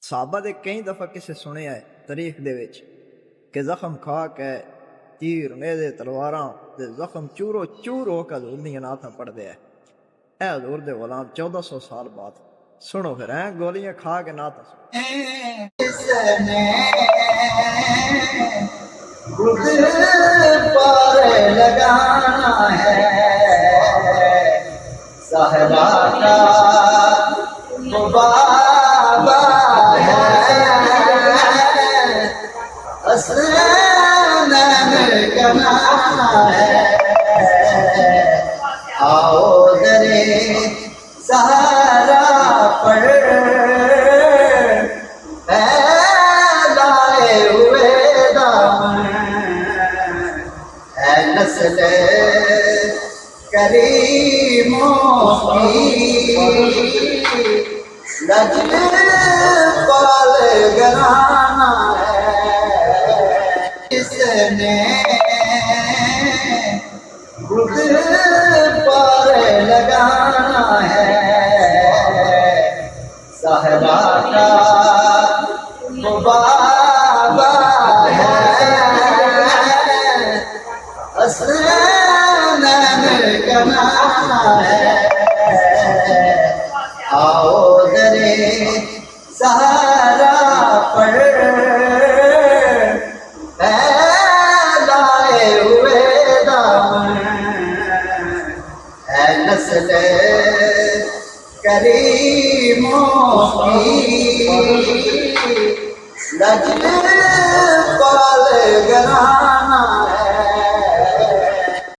صحابہ دے کئی دفعہ کسے سنیا ہے تاریخ دے وچ کہ زخم کھا کے تیر نیزے تلواراں تے زخم چورو چور ہو کے حضور دیاں نعتاں پڑھدے ہے۔ اے حضور دے غلام 1400 سال بعد سنو پھر ہیں گولیاں کھا کے نعتاں سنو۔ اس نے خود پر لگانا ہے صحرا کا تو بابا ہے حسنین کا نام ہے آؤ درے سہارا پر پھیلائے ہوئے دامن اے نسل کریموں کی لجن پال گرانا ہے جس نے خود پر لگانا ہے صحرا کا تو بابا ہے حسنین کا نام ہے آؤ درے سہارا پر پھیلائے ہوئے دامن اے نسل کریموں کی لجن پال گرانا